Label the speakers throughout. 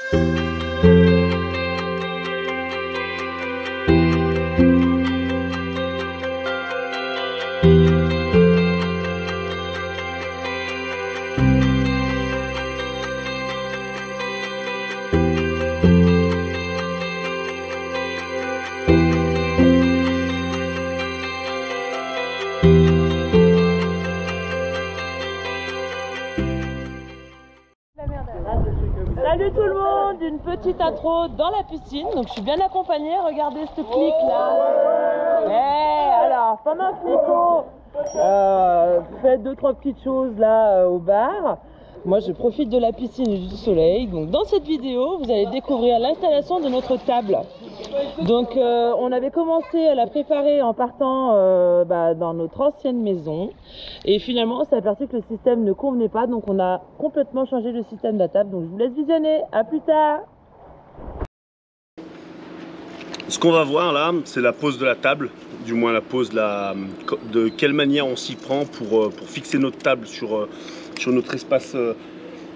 Speaker 1: Salut tout le monde, une petite intro dans la piscine. Donc je suis bien accompagnée, regardez ce clic là. Alors pendant que Nico fait 2-3 petites choses là au bar, moi je profite de la piscine et du soleil. Donc dans cette vidéo vous allez découvrir l'installation de notre table. Donc on avait commencé à la préparer en partant dans notre ancienne maison et finalement on s'est aperçu que le système ne convenait pas, donc on a complètement changé le système de la table. Donc je vous laisse visionner, à plus tard.
Speaker 2: Ce qu'on va voir là, c'est la pose de la table, du moins la pose de quelle manière on s'y prend pour fixer notre table sur notre espace.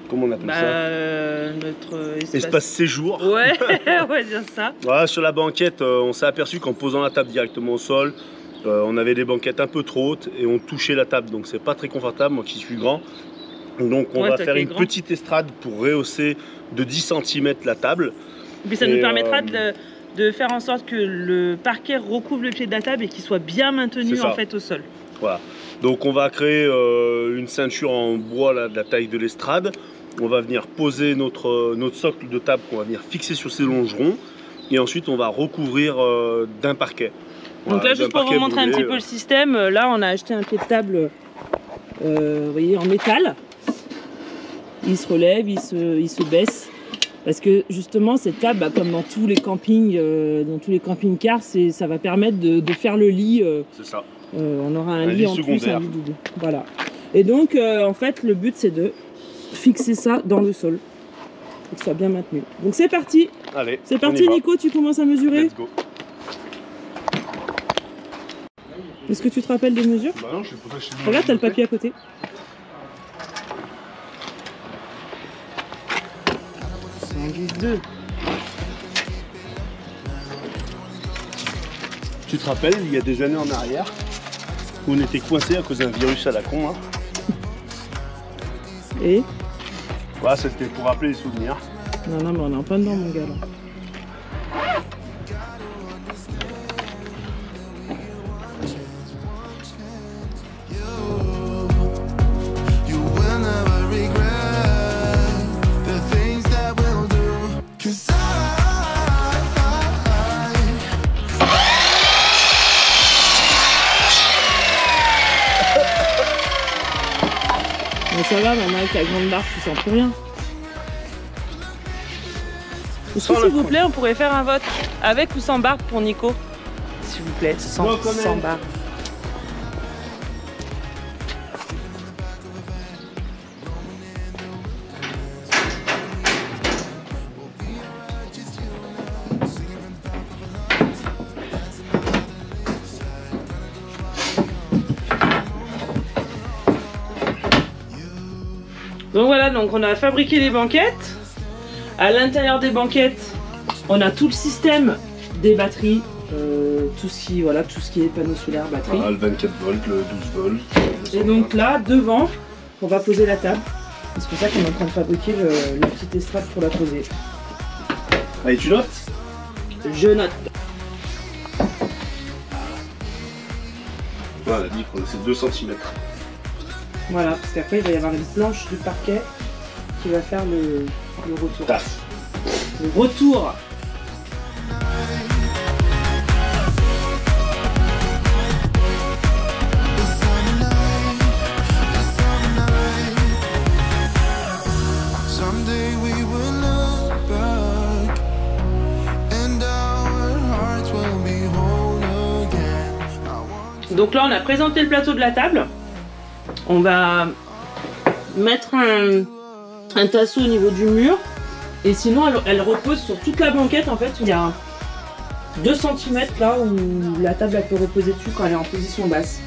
Speaker 2: Comment on appelle ça?
Speaker 1: Notre
Speaker 2: espace séjour.
Speaker 1: Ouais, on va dire ça.
Speaker 2: Voilà, sur la banquette, on s'est aperçu qu'en posant la table directement au sol, on avait des banquettes un peu trop hautes et on touchait la table. Donc c'est pas très confortable, moi qui suis grand. Donc on va faire une petite estrade pour rehausser de 10 cm la table.
Speaker 1: Puis ça nous permettra de faire en sorte que le parquet recouvre le pied de la table et qu'il soit bien maintenu en fait au sol.
Speaker 2: Voilà. Donc on va créer une ceinture en bois là, de la taille de l'estrade. On va venir poser notre socle de table qu'on va venir fixer sur ces longerons. Et ensuite on va recouvrir d'un parquet. Voilà,
Speaker 1: donc là juste pour vous montrer un petit peu le système, là on a acheté un pied de table vous voyez, en métal. Il se relève, il se baisse. Parce que justement cette table, comme dans tous les campings, cars, ça va permettre de faire le lit.
Speaker 2: C'est ça.
Speaker 1: On aura un lit en plus, un lit double. Voilà. Et donc en fait le but c'est de fixer ça dans le sol pour que ce soit bien maintenu. Donc c'est parti.
Speaker 2: Allez,
Speaker 1: c'est parti Nico, tu commences à mesurer.
Speaker 2: Let's go.
Speaker 1: Est-ce que tu te rappelles des mesures?
Speaker 2: Bah non, je sais pas.
Speaker 1: Regarde, t'as le papier à côté.
Speaker 2: Tu te rappelles, il y a des années en arrière, où on était coincé à cause d'un virus à la con. Hein.
Speaker 1: Et
Speaker 2: voilà, c'était pour rappeler les souvenirs.
Speaker 1: Non, mais on est en plein dedans, mon gars. Là. Ça va, maman, avec la grande barre, tu sens plus rien. Est-ce que, s'il vous plaît, on pourrait faire un vote avec ou sans barre pour Nico? S'il vous plaît, sans barre. Donc voilà, donc on a fabriqué les banquettes. À l'intérieur des banquettes, on a tout le système des batteries, tout ce qui est panneau solaire, batterie.
Speaker 2: Ah, le 24 volts, le 12 volts.
Speaker 1: Et donc là, devant, on va poser la table. C'est pour ça qu'on est en train de fabriquer la petite estrade pour la poser.
Speaker 2: Allez, tu notes?
Speaker 1: Je note.
Speaker 2: Voilà, la micro, c'est 2 cm.
Speaker 1: Voilà, parce qu'après il va y avoir une planche du parquet qui va faire le retour.
Speaker 2: Taf.
Speaker 1: Le retour. Donc là on a présenté le plateau de la table. On va mettre un tasseau au niveau du mur et sinon elle repose sur toute la banquette. En fait il y a 2 cm là où la table elle peut reposer dessus quand elle est en position basse.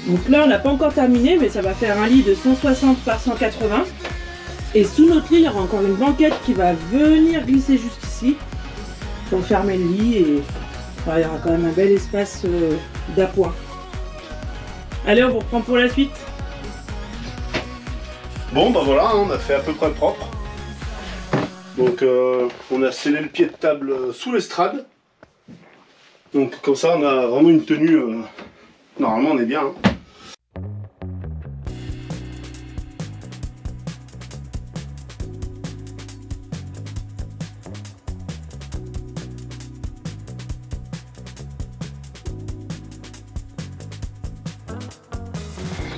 Speaker 1: Donc là on n'a pas encore terminé, mais ça va faire un lit de 160 par 180 Et sous notre lit, il y aura encore une banquette qui va venir glisser jusqu'ici pour fermer le lit et enfin, il y aura quand même un bel espace d'appoint. Allez, on vous reprend pour la suite.
Speaker 2: Bon bah voilà, on a fait à peu près propre. Donc on a scellé le pied de table sous l'estrade. Donc comme ça on a vraiment une tenue, normalement on est bien. Hein.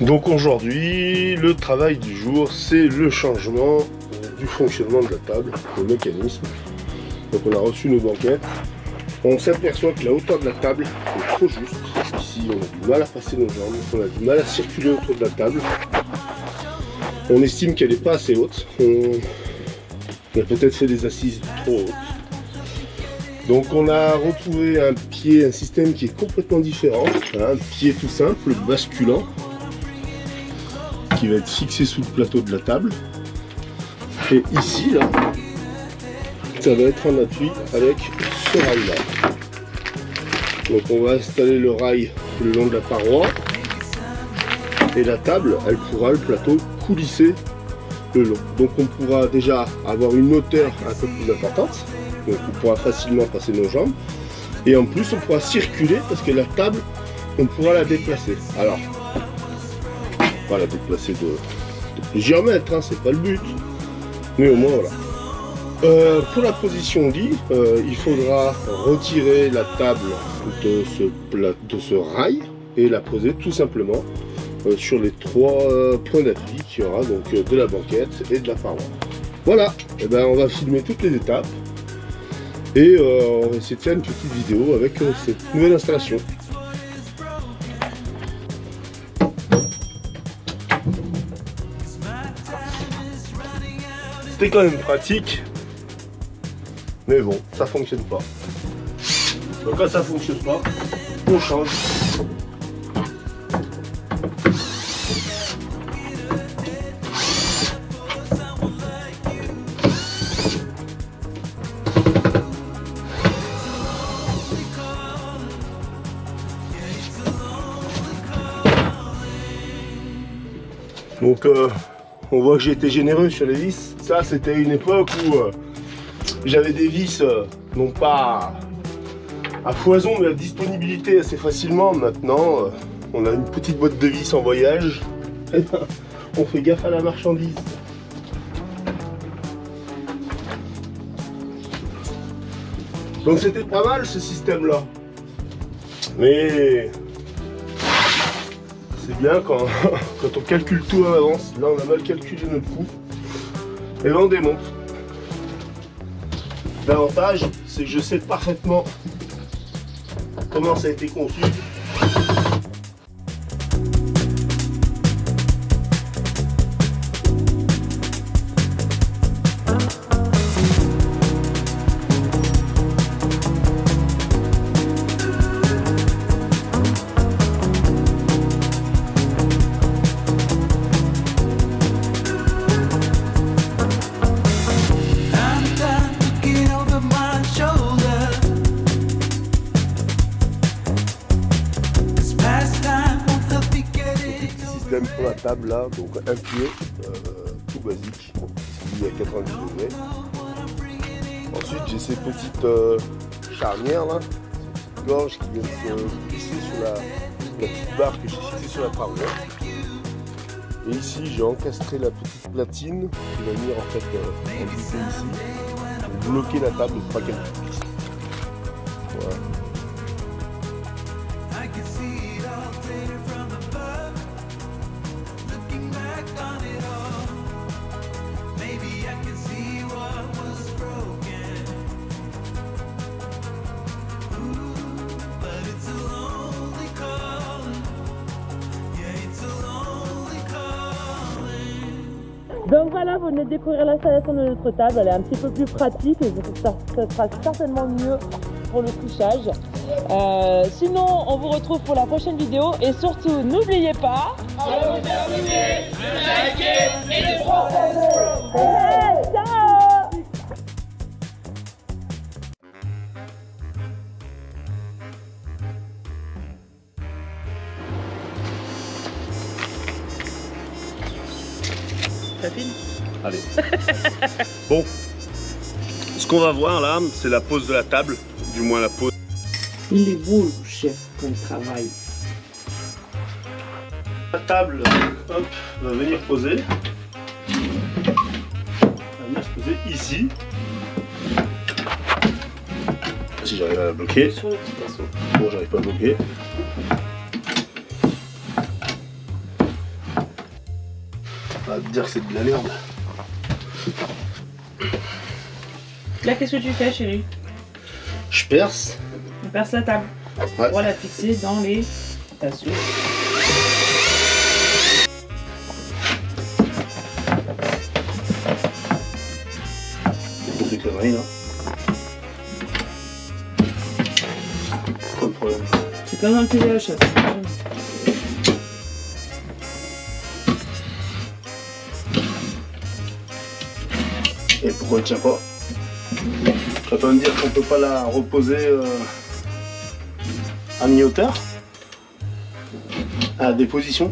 Speaker 2: Donc aujourd'hui, le travail du jour, c'est le changement du fonctionnement de la table, le mécanisme. Donc on a reçu nos banquettes. On s'aperçoit que la hauteur de la table est trop juste. Ici, on a du mal à passer nos jambes, on a du mal à circuler autour de la table. On estime qu'elle n'est pas assez haute. On a peut-être fait des assises trop hautes. Donc on a retrouvé un système qui est complètement différent. Un pied tout simple, basculant, qui va être fixé sous le plateau de la table. Et ici, là, ça va être en appui avec ce rail là. Donc on va installer le rail le long de la paroi. Et la table, elle pourra, le plateau, coulisser le long. Donc on pourra déjà avoir une hauteur un peu plus importante. Donc on pourra facilement passer nos jambes. Et en plus on pourra circuler parce que la table, on pourra la déplacer. Alors, on va la déplacer de plusieurs mètres, hein, c'est pas le but. Mais au moins voilà. Pour la position lit, il faudra retirer la table de ce rail et la poser tout simplement sur les 3 points d'appui qu'il y aura, donc de la banquette et de la paroi. Voilà, et ben on va filmer toutes les étapes et on va essayer de faire une petite vidéo avec cette nouvelle installation. C'était quand même pratique, mais bon, ça fonctionne pas. Donc quand ça fonctionne pas, on change. Donc on voit que j'ai été généreux sur les vis. Ça, c'était une époque où j'avais des vis, non pas à foison, mais à disponibilité assez facilement. Maintenant, on a une petite boîte de vis en voyage. Et ben, on fait gaffe à la marchandise. Donc c'était pas mal ce système-là. Mais c'est bien quand on calcule tout à l'avance. Là, on a mal calculé notre coup. Et là, on démonte. L'avantage, c'est que je sais parfaitement comment ça a été conçu. Pour la table là, donc un pied tout basique, il est à 90 degrés. Ensuite j'ai ces petites charnières là, ces petites gorges qui viennent se glisser sur la petite barre que j'ai fixée sur la paroi. Et ici j'ai encastré la petite platine qui va venir en fait en glisser ici pour bloquer la table pour pas qu'elle glisse. Voilà.
Speaker 1: Donc voilà, vous venez de découvrir l'installation de notre table. Elle est un petit peu plus pratique et ça sera certainement mieux pour le couchage. Sinon, on vous retrouve pour la prochaine vidéo et surtout, n'oubliez pas de vous abonner, de liker et de partager. Ciao. Ça file ?
Speaker 2: Allez. Bon. Ce qu'on va voir là, c'est la pose de la table. Du moins la pose.
Speaker 1: Il est beau le chef quand il travaille.
Speaker 2: La table, hop, va venir poser. Va venir se poser ici. Si j'arrive à la bloquer.
Speaker 1: Sur le petit pinceau.
Speaker 2: Bon, j'arrive pas à bloquer. On va te dire que c'est de la merde.
Speaker 1: Là, qu'est-ce que tu fais, chérie?
Speaker 2: Je perce.
Speaker 1: On perce la table.
Speaker 2: Ouais.
Speaker 1: Pour la fixer dans les tasseaux.
Speaker 2: C'est des conneries là. Pas de problème.
Speaker 1: C'est comme dans le TVH, ça.
Speaker 2: Et pourquoi il tient pas? Tu vas pas me dire qu'on peut pas la reposer à mi-hauteur? À des positions?